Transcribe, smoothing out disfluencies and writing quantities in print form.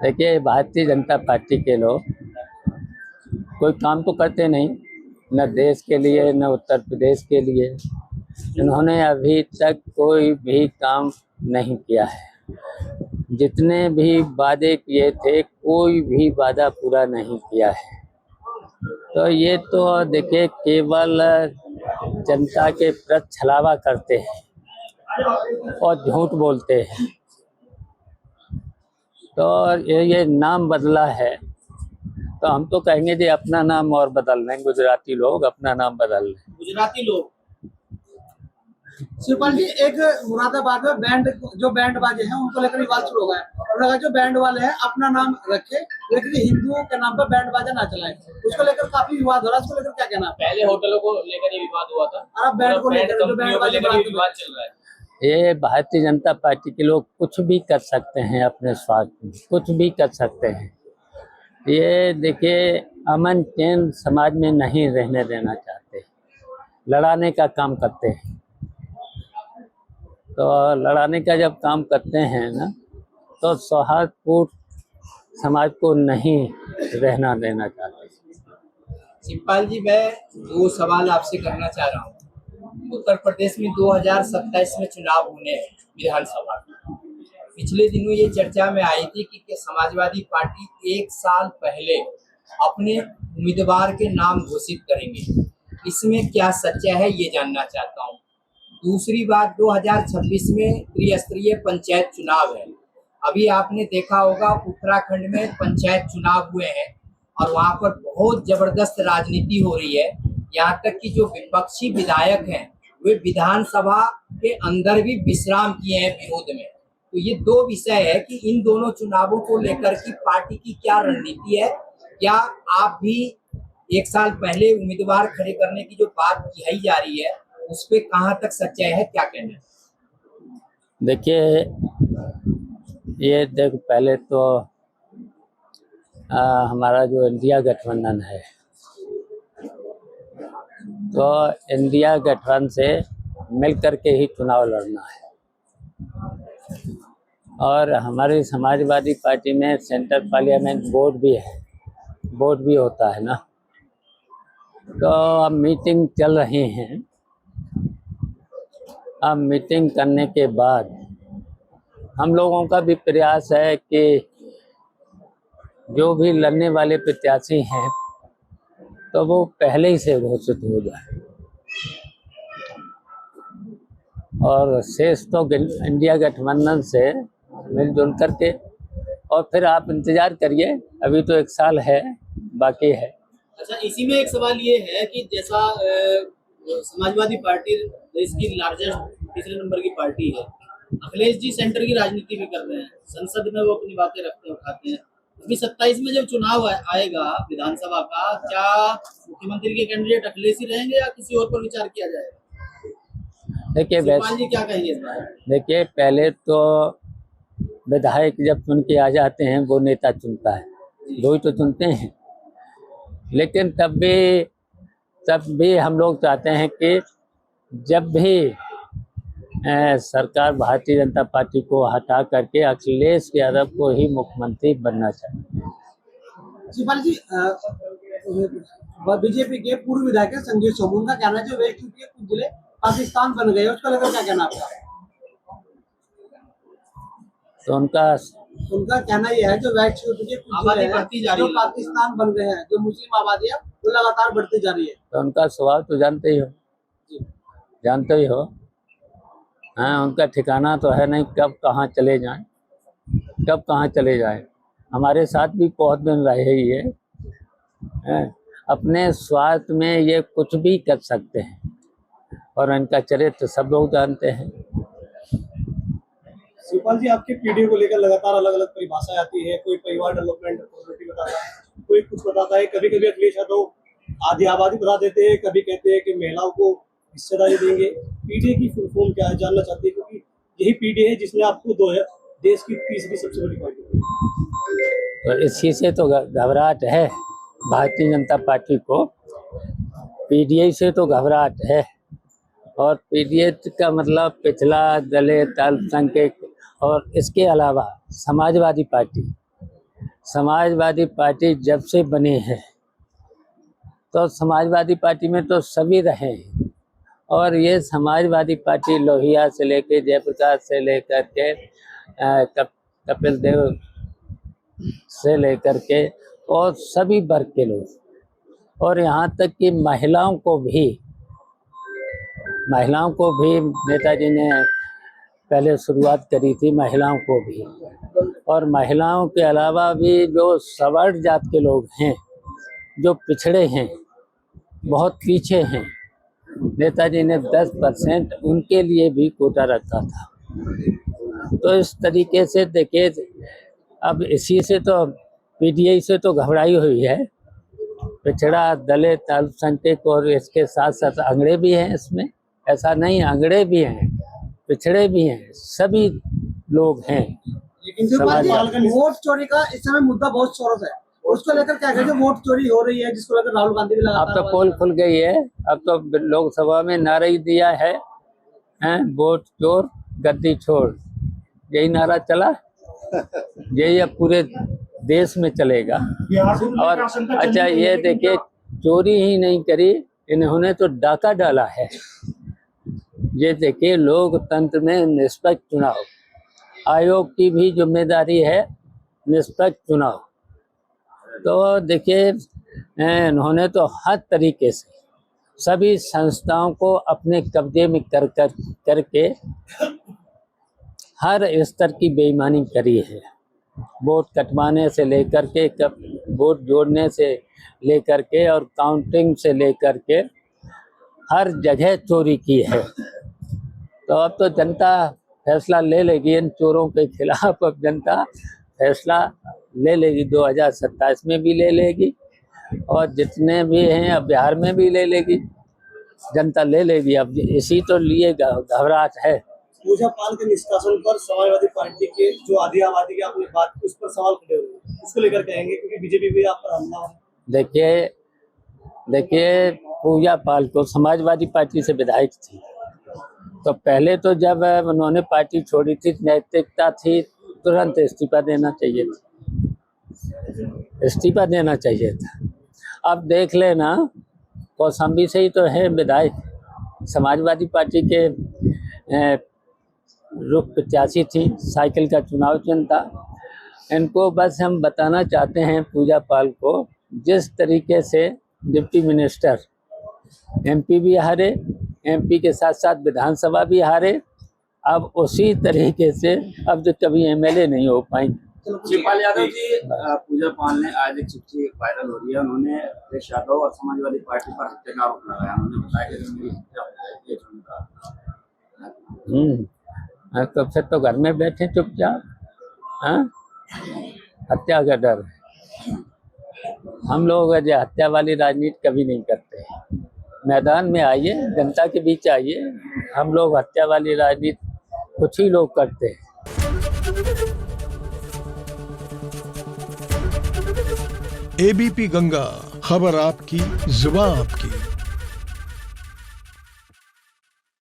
देखिए, भारतीय जनता पार्टी के लोग कोई काम तो करते नहीं, न देश के लिए न उत्तर प्रदेश के लिए। इन्होंने अभी तक कोई भी काम नहीं किया है। जितने भी वादे किए थे, कोई भी वादा पूरा नहीं किया है। तो ये तो देखिए, केवल जनता के प्रति छलावा करते हैं और झूठ बोलते हैं। तो ये नाम बदला है, तो हम तो कहेंगे जी अपना नाम और बदल लें। गुजराती लोग अपना नाम बदल लें। गुजराती लोग। शिवपाल जी, एक मुरादाबाद में बैंड बाजे हैं, उनको लेकर विवाद शुरू हो गया है। उन्होंने कहा जो बैंड वाले हैं अपना नाम रखे, लेकिन हिंदुओं के नाम पर बैंड बाजा ना चलाएं। उसको लेकर काफी विवाद हो रहा है। उसको लेकर क्या कहना है? पहले होटलों को लेकर ये विवाद हुआ था, और अब बैंड को लेकर जो बैंड बाजे विवाद चल रहा है। ये भारतीय जनता पार्टी के लोग कुछ भी कर सकते हैं, अपने स्वार्थ में कुछ भी कर सकते हैं। ये देखिए, अमन चैन समाज में नहीं रहने देना चाहते, लड़ाने का काम करते हैं। तो लड़ाने का जब काम करते हैं ना, तो सौहार्दपूर्ण समाज को नहीं रहना देना चाहते। शिवपाल जी, मैं दो सवाल आपसे करना चाह रहा हूँ। उत्तर प्रदेश में 2027 में चुनाव होने हैं विधानसभा। पिछले दिनों ये चर्चा में आई थी कि समाजवादी पार्टी 1 साल पहले अपने उम्मीदवार के नाम घोषित करेंगे। इसमें क्या सच्चा है, ये जानना चाहता हूँ। दूसरी बात, 2026 में त्रिस्तरीय पंचायत चुनाव है। अभी आपने देखा होगा उत्तराखंड में पंचायत चुनाव हुए हैं और वहाँ पर बहुत जबरदस्त राजनीति हो रही है। यहाँ तक कि जो विपक्षी विधायक हैं वे विधानसभा के अंदर भी विश्राम किए हैं विरोध में। तो ये दो विषय है कि इन दोनों चुनावों को लेकर की पार्टी की क्या रणनीति है। क्या आप भी 1 साल पहले उम्मीदवार खड़े करने की जो बात कही जा रही है उस पे कहाँ तक सच्चाई है, क्या कहना है? देखिए, ये पहले तो हमारा जो इंडिया गठबंधन है, तो इंडिया गठबंधन से मिल करके ही चुनाव लड़ना है। और हमारी समाजवादी पार्टी में सेंट्रल पार्लियामेंट बोर्ड भी है, बोर्ड भी होता है ना। तो अब मीटिंग चल रही हैं। अब मीटिंग करने के बाद हम लोगों का भी प्रयास है कि जो भी लड़ने वाले प्रत्याशी हैं तो वो पहले ही से घोषित हो जाए, और शेष तो इंडिया गठबंधन से मिलजुल करके। और फिर आप इंतजार करिए, अभी तो 1 साल है बाकी है। अच्छा, इसी में एक सवाल ये है कि जैसा समाजवादी पार्टी देश की लार्जेस्ट तीसरे नंबर की पार्टी है, अखिलेश जी सेंटर की राजनीति भी कर रहे हैं, संसद में वो अपनी बातें रखते उठाते हैं। अभी 27 में जब चुनाव आएगा विधानसभा का, क्या मुख्यमंत्री के कैंडिडेट अखिलेश ही रहेंगे या किसी और पर विचार किया जाएगा? देखिए, जी क्या कहेंगे इस बारे में? देखिए, पहले तो विधायक जब चुन के आ जाते हैं वो नेता चुनता है, दो ही तो चुनते हैं। लेकिन तब भी हम लोग चाहते हैं कि जब भी सरकार भारतीय जनता पार्टी को हटा करके अखिलेश यादव को ही मुख्यमंत्री बनना चाहिए। शिवपाल जी, बीजेपी के पूर्व विधायक संजय सोमन का कहना है जो वे चूंकि कुछ जिले पाकिस्तान बन गए, उसको लेकर क्या कहना आपका? तो उनका कहना यह है जो आबादी बढ़ती जा रही है, जो पाकिस्तान बन गए हैं, जो मुस्लिम आबादी है वो लगातार बढ़ती जा रही है। तो उनका स्वभाव तो जानते ही हो। हाँ, उनका ठिकाना तो है नहीं, कब कहाँ चले जाएं। हमारे साथ भी बहुत दिन रहे ही है। अपने स्वार्थ में ये कुछ भी कर सकते हैं और इनका चरित्र सब लोग जानते हैं। शिवपाल जी, आपके पीढ़ी को लेकर लगातार अलग अलग परिभाषाएं आती है। कोई परिवार डेवलपमेंट अथॉरिटी बताता है, कोई कुछ बताता है। कभी कभी अखिलेश यादव आधी आबादी बता देते हैं, कभी कहते हैं कि महिलाओं को हिस्सेदारी देंगे। पीढ़ी की फुल फॉर्म क्या है, जानना चाहते हैं, क्योंकि यही पीढ़ी है जिसने आपको देश की तीसरी सबसे बड़ी पार्टी। तो इसी से तो घबराहट है भारतीय जनता पार्टी को, पीडीआई से तो घबराहट है। और पीडीआई का मतलब पिछड़ा, दलित, अल्पसंख्यक और इसके अलावा समाजवादी पार्टी, समाजवादी पार्टी जब से बनी है तो समाजवादी पार्टी में तो सभी रहे हैं, और ये समाजवादी पार्टी लोहिया से लेके जयप्रकाश से लेकर के कपिल देव से लेकर के और सभी वर्ग के लोग, और यहाँ तक कि महिलाओं को भी नेताजी ने पहले शुरुआत करी थी, महिलाओं को भी, और महिलाओं के अलावा भी जो सवर्ण जात के लोग हैं, जो पिछड़े हैं, बहुत पीछे हैं, नेताजी ने 10% उनके लिए भी कोटा रखा था। तो इस तरीके से देखिए, अब इसी से तो पीटीआई से तो घबराई हुई है, पिछड़ा, दलित, अल्पसंख्यक, और इसके साथ साथ अंगड़े भी हैं इसमें, ऐसा नहीं, अंगड़े भी हैं, पिछड़े भी हैं, सभी लोग हैं। लेकिन जो वोट चोरी का इस समय मुद्दा बहुत चौरस है, उसको लेकर क्या कहेंगे? वोट चोरी हो रही है जिसको लेकर राहुल गांधी भी लगातार, अब तो पोल खुल गई है, अब तो लोकसभा में नारा ही दिया है, वोट चोर गद्दी छोड़, यही नारा चला, यही अब पूरे देश में चलेगा। और अच्छा ये देखिए, चोरी ही नहीं करी, इन्होंने तो डाका डाला है। ये देखिए, लोकतंत्र में निष्पक्ष चुनाव, आयोग की भी जिम्मेदारी है निष्पक्ष चुनाव। तो देखिए, इन्होंने तो हर तरीके से सभी संस्थाओं को अपने कब्जे में करके हर स्तर की बेईमानी करी है। वोट कटवाने से लेकर के, वोट जोड़ने से लेकर के, और काउंटिंग से लेकर के हर जगह चोरी की है। तो अब तो जनता फैसला ले लेगी इन चोरों के खिलाफ, अब जनता फैसला ले लेगी, 2027 में भी ले लेगी, और जितने भी हैं अब बिहार में भी ले लेगी, जनता ले लेगी। अब इसी तो लिए घबराहट है। पूजा पाल के निष्कासन पर समाजवादी पार्टी के जो आधी आबादी की आपने बात की, उस पर सवाल खड़े हुए, उसको लेकर कहेंगे? क्योंकि बीजेपी भी आप पर हमला है। देखिए, पूजा पाल को समाजवादी पार्टी से विधायक थी, तो पहले तो जब उन्होंने पार्टी छोड़ी थी, नैतिकता थी, तुरंत इस्तीफा देना चाहिए था। अब देख लेना, कौशाम्बी से ही तो है विधायक, समाजवादी पार्टी के रुख प्रत्याशी थी, साइकिल का चुनाव चिन्ह था। इनको बस हम बताना चाहते हैं, पूजा पाल को, जिस तरीके से डिप्टी मिनिस्टर, एमपी भी हारे, एमपी के साथ साथ विधानसभा भी हारे, अब उसी तरीके से अब जो कभी एमएलए नहीं हो पाएंगे। शिवपाल यादव जी, पूजा पाल ने आज एक चिट्ठी वायरल हो रही है, उन्होंने अखिलेश यादव और समाजवादी पार्टी पर हत्या का आरोप लगाया। उन्होंने बताया कि मेरी हत्या हो जाएगी। तो फिर तो घर में बैठे चुपचाप, हत्या का डर है। हम लोग हत्या वाली राजनीति कभी नहीं करते। मैदान में आइए, जनता के बीच आइए, हम लोग हत्या वाली राजनीति कुछ ही लोग करते हैं। एबीपी गंगा, खबर आपकी, जुबान आपकी।